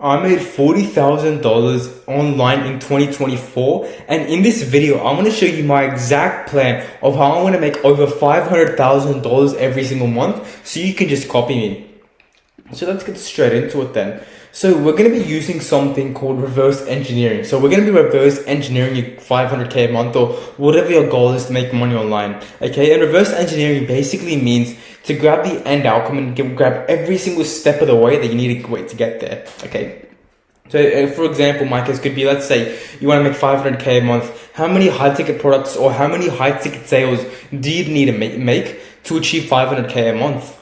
I made $40,000 online in 2024, and in this video I'm going to show you my exact plan of how I'm going to make over $500,000 every single month so you can just copy me. So let's get straight into it then. So we're going to be using something called reverse engineering. So we're going to be reverse engineering your 500k a month or whatever your goal is to make money online. Okay, and reverse engineering basically means to grab the end outcome and grab every single step of the way that you need to get there. Okay. So for example, my case could be, let's say you want to make 500k a month. How many high ticket products or how many high ticket sales do you need to make to achieve 500k a month?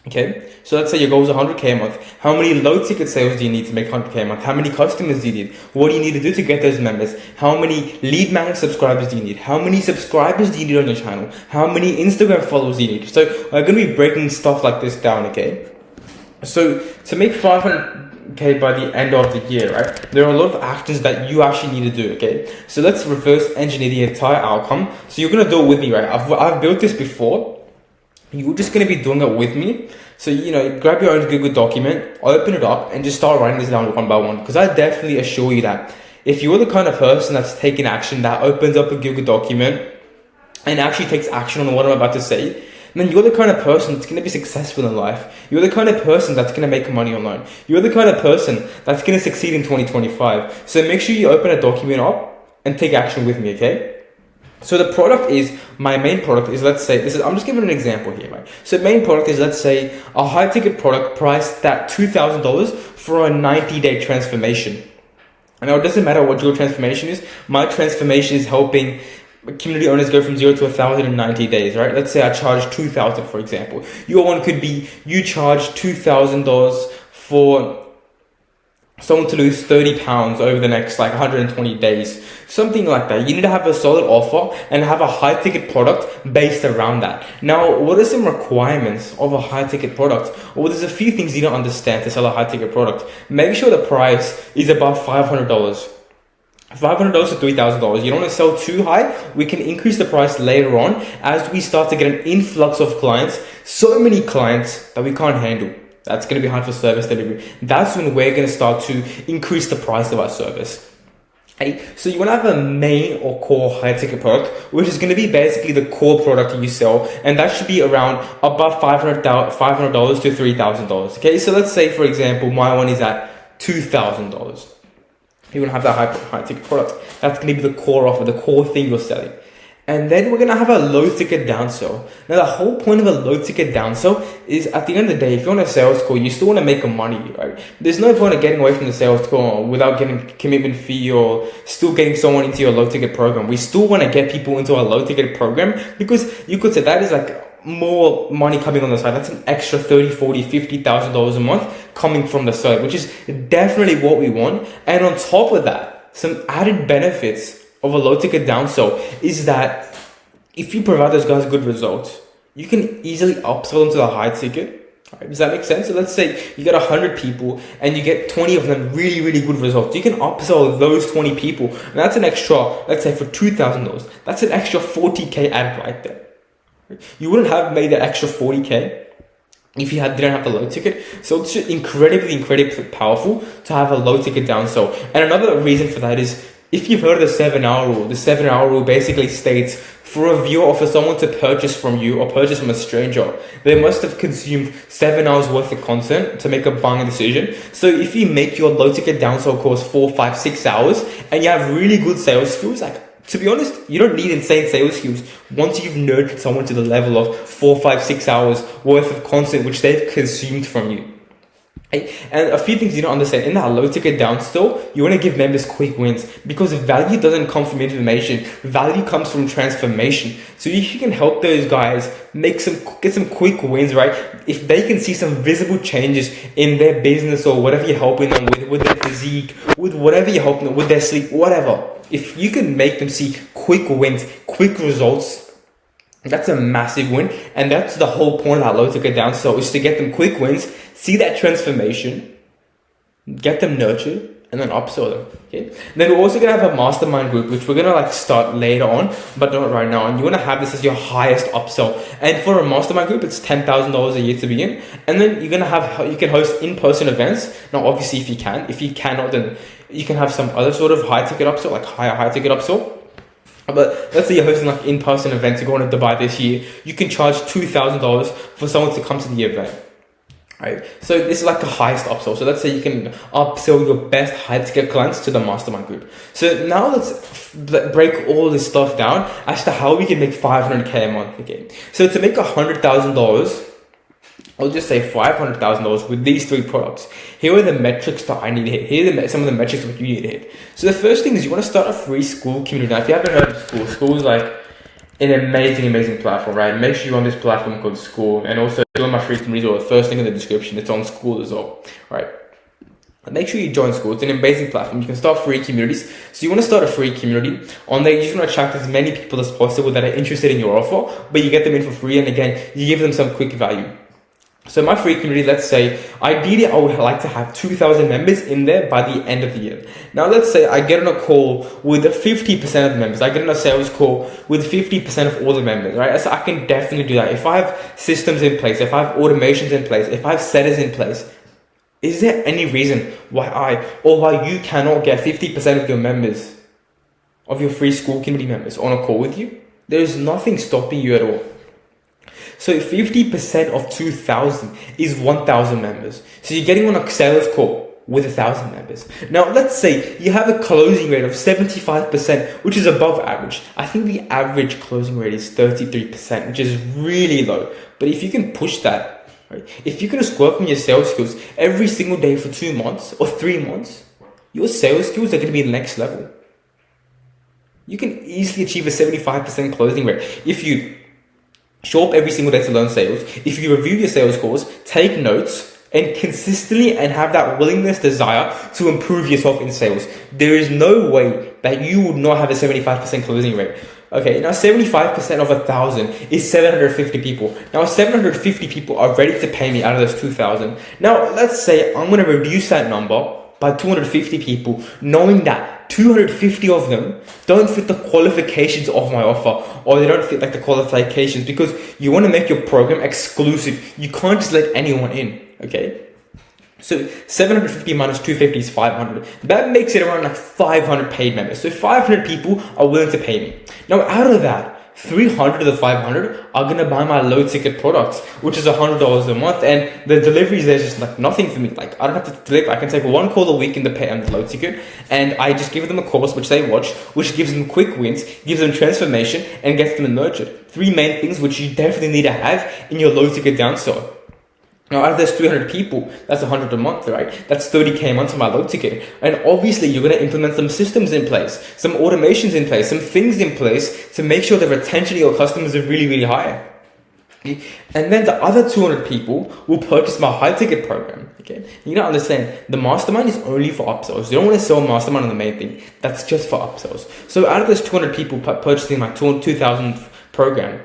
Okay, so let's say your goal is 100k a month. How many low ticket sales do you need to make 100k a month? How many customers do you need? What do you need to do to get those members? How many lead magnet subscribers do you need? How many subscribers do you need on your channel? How many Instagram followers do you need? So I'm going to be breaking stuff like this down, okay? So to make 500k by the end of the year, right, there are a lot of actions that you actually need to do, okay? So let's reverse engineer the entire outcome. So you're going to do it with me, right? I've built this before. You're just going to be doing it with me. So, grab your own Google document, open it up, and just start writing this down one by one. Because I definitely assure you that if you're the kind of person that's taking action, that opens up a Google document and actually takes action on what I'm about to say, then you're the kind of person that's going to be successful in life. You're the kind of person that's going to make money online. You're the kind of person that's going to succeed in 2025. So make sure you open a document up and take action with me, okay? So the product is, my main product is, let's say, I'm just giving an example here, right? So main product is, let's say, a high ticket product priced at $2,000 for a 90-day transformation. And now it doesn't matter what your transformation is. My transformation is helping community owners go from 0 to 1,000 in 90 days, right? Let's say I charge $2,000, for example. Your one could be, you charge $2,000 for someone to lose 30 pounds over the next 120 days, something like that. You need to have a solid offer and have a high ticket product based around that. Now, what are some requirements of a high ticket product? Well, there's a few things you don't understand to sell a high ticket product. Make sure the price is above $500. $500 to $3,000. You don't want to sell too high. We can increase the price later on as we start to get an influx of clients, so many clients that we can't handle. That's going to be hard for service delivery. That's when we're going to start to increase the price of our service. Okay? So you want to have a main or core high ticket product, which is going to be basically the core product you sell. And that should be around above $500 to $3,000. Okay, so let's say, for example, my one is at $2,000. You want to have that high ticket product. That's going to be the core offer, the core thing you're selling. And then we're going to have a low ticket downsell. Now, the whole point of a low ticket downsell is, at the end of the day, if you're on a sales call, you still want to make money, right? There's no point of getting away from the sales call without getting a commitment fee or still getting someone into your low ticket program. We still want to get people into our low ticket program because you could say that is more money coming on the side. That's an extra $30, $40, $50,000 a month coming from the side, which is definitely what we want. And on top of that, some added benefits of a low ticket downsell is that if you provide those guys good results, you can easily upsell them to the high ticket. Right? Does that make sense? So let's say you get 100 people and you get 20 of them really, really good results. You can upsell those 20 people, and that's an extra, let's say for $2,000, that's an extra 40k added right there. You wouldn't have made that extra 40k if you didn't have the low ticket. So it's incredibly powerful to have a low ticket downsell. And another reason for that is, if you've heard of the 7-hour rule, the 7-hour rule basically states for a viewer or for someone to purchase from you or purchase from a stranger, they must have consumed 7 hours worth of content to make a buying decision. So if you make your low ticket downsell course 4, 5, 6 hours and you have really good sales skills, to be honest, you don't need insane sales skills once you've nurtured someone to the level of 4, 5, 6 hours worth of content which they've consumed from you. And a few things you don't understand in that low ticket downsell, you want to give members quick wins because value doesn't come from information. Value comes from transformation. So if you can help those guys get some quick wins, right? If they can see some visible changes in their business or whatever you're helping them with their physique, with whatever you're helping them with, their sleep, whatever. If you can make them see quick wins, quick results, that's a massive win. And that's the whole point of that low ticket downsell, is to get them quick wins, see that transformation, get them nurtured, and then upsell them. Okay. Then we're also gonna have a mastermind group, which we're gonna like start later on, but not right now. And you wanna have this as your highest upsell. And for a mastermind group, it's $10,000 a year to begin. And then you can host in-person events. Now, obviously, if you can. If you cannot, then you can have some other sort of high ticket upsell, like high ticket upsell. But let's say you're hosting like in-person events, you're going to Dubai this year, you can charge $2,000 for someone to come to the event. Right, so this is like the highest upsell. So let's say you can upsell your best high ticket clients to the mastermind group. So now let's break all this stuff down as to how we can make $500K a month again. So to make $100,000, I'll just say $500,000 with these 3 products. Here are the metrics that I need to hit. Here are some of the metrics that you need to hit. So the first thing is you want to start a free Skool community. Now, if you haven't heard of Skool, Skool is like an amazing platform, right? Make sure you're on this platform called Skool, and also join my free community, or the first link in the description. It's on Skool as well, right? Make sure you join Skool. It's an amazing platform. You can start free communities. So you want to start a free community. On there, you just want to attract as many people as possible that are interested in your offer, but you get them in for free, and again, you give them some quick value. So my free community, let's say, ideally I would like to have 2,000 members in there by the end of the year. Now let's say I get on a call with 50% of the members. I get on a sales call with 50% of all the members, right? So I can definitely do that. If I have systems in place, if I have automations in place, if I have setters in place, is there any reason why you cannot get 50% of your members, of your free Skool community members on a call with you? There is nothing stopping you at all. So 50% of 2,000 is 1,000 members. So you're getting on a sales call with 1,000 members. Now, let's say you have a closing rate of 75%, which is above average. I think the average closing rate is 33%, which is really low. But if you can push that, right? If you can just work on your sales skills every single day for 2 months or 3 months, your sales skills are going to be the next level. You can easily achieve a 75% closing rate if you show up every single day to learn sales, if you review your sales calls, take notes, and consistently and have that willingness, desire to improve yourself in sales. There is no way that you would not have a 75% closing rate. Okay, now 75% of 1,000 is 750 people. Now 750 people are ready to pay me out of those 2,000. Now let's say I'm going to reduce that number by 250 people, knowing that 250 of them don't fit the qualifications of my offer, or they don't fit like the qualifications, because you want to make your program exclusive. You can't just let anyone in, okay? So 750 minus 250 is 500. That makes it around like 500 paid members. So 500 people are willing to pay me. Now out of that, 300 of the 500 are going to buy my low ticket products, which is $100 a month. And the deliveries, there's just like nothing for me. Like I don't have to deliver. I can take 1 call a week in the pay and the low ticket. And I just give them a course, which they watch, which gives them quick wins, gives them transformation, and gets them nurtured. 3 main things which you definitely need to have in your low ticket downsell. Now, out of those 300 people, that's 100 a month, right? That's 30K a month for my low ticket. And obviously, you're going to implement some systems in place, some automations in place, some things in place to make sure the retention of your customers is really, really high. Okay? And then the other 200 people will purchase my high ticket program. Okay? You don't understand, the mastermind is only for upsells. You don't want to sell mastermind on the main thing. That's just for upsells. So out of those 200 people purchasing my 2,000 program,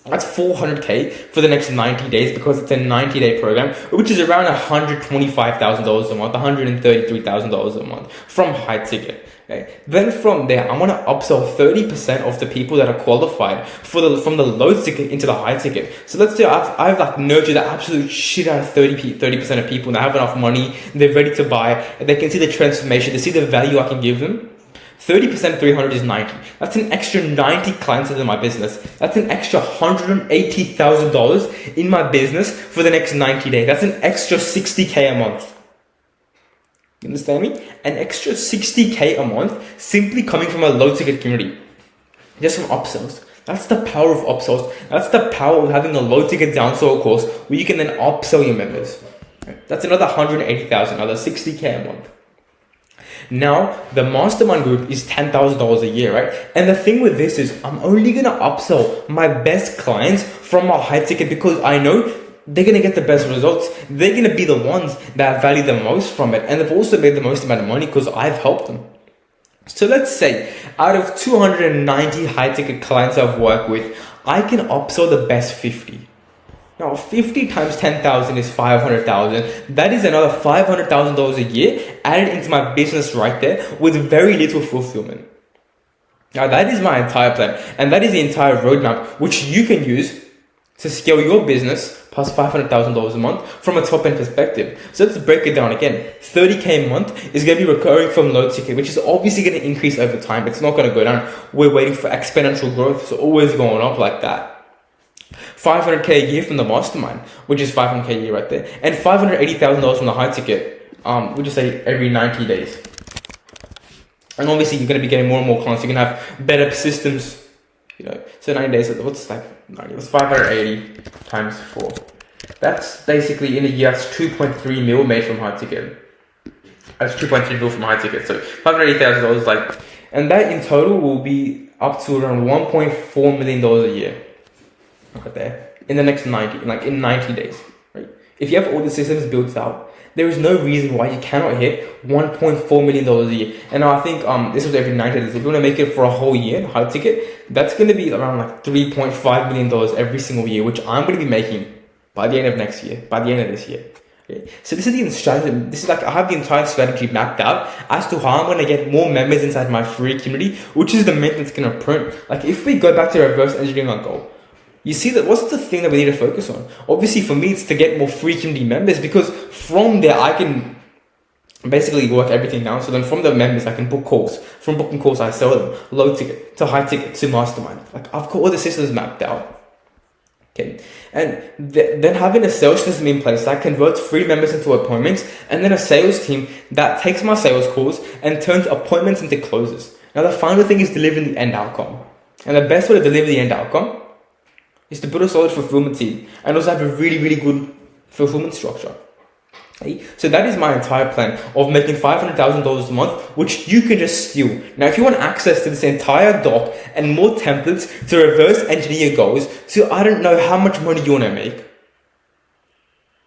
that's 400K for the next 90 days, because it's a 90-day program, which is around $125,000 a month, $133,000 a month from high ticket. Okay. Then from there, I want to upsell 30% of the people that are qualified from the low ticket into the high ticket. So let's say I've like nurtured the absolute shit out of 30% of people, and they have enough money, they're ready to buy, and they can see the transformation, they see the value I can give them. 30% of 300 is 90. That's an extra 90 clients in my business. That's an extra $180,000 in my business for the next 90 days. That's an extra 60K a month. You understand me? An extra 60K a month simply coming from a low ticket community. Just from upsells. That's the power of upsells. That's the power of having a low ticket downsell course where you can then upsell your members. That's another 180,000, another 60K a month. Now, the mastermind group is $10,000 a year, right? And the thing with this is I'm only going to upsell my best clients from a high ticket, because I know they're going to get the best results. They're going to be the ones that value the most from it. And they've also made the most amount of money because I've helped them. So let's say out of 290 high ticket clients I've worked with, I can upsell the best 50. Now, 50 times 10,000 is 500,000. That is another $500,000 a year added into my business right there with very little fulfillment. Now, that is my entire plan, and that is the entire roadmap which you can use to scale your business plus $500,000 a month from a top-end perspective. So let's break it down again. 30K a month is going to be recurring from low ticket, which is obviously going to increase over time. It's not going to go down. We're waiting for exponential growth, so always going up like that. 500K a year from the mastermind, which is 500K a year right there, and $580,000 from the high ticket, we'll just say every 90 days. And obviously you're going to be getting more and more clients. You're going to have better systems, so 90 days, what's like 90? It's 580 times 4. That's basically in a year, that's 2.3 mil made from high ticket. That's 2.3 mil from high ticket. So $580,000, and that in total will be up to around $1.4 million a year. Right there. In the next 90 days, right? If you have all the systems built out, there is no reason why you cannot hit $1.4 million a year. And now I think this was every 90 days. If you want to make it for a whole year, high ticket, that's going to be around like $3.5 million every single year, which I'm going to be making by the end of next year, by the end of this year. Okay. So this is the strategy. This is like I have the entire strategy mapped out as to how I'm going to get more members inside my free community, which is the main thing that's going to print. Like if we go back to reverse engineering our goal, you see that what's the thing that we need to focus on? Obviously for me, it's to get more free community members, because from there I can basically work everything down. So then from the members, I can book calls. From booking calls, I sell them low ticket to high ticket to mastermind. Like I've got all the systems mapped out. Okay. And then having a sales system in place that converts free members into appointments, and then a sales team that takes my sales calls and turns appointments into closes. Now the final thing is delivering the end outcome. And the best way to deliver the end outcome is to build a solid fulfillment team and also have a really, really good fulfillment structure. Okay? So that is my entire plan of making $500,000 a month, which you can just steal. Now, if you want access to this entire doc and more templates to reverse engineer your goals, so I don't know how much money you want to make,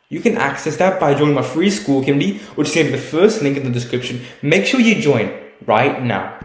you can access that by joining my free school community, which is going to be the first link in the description. Make sure you join right now.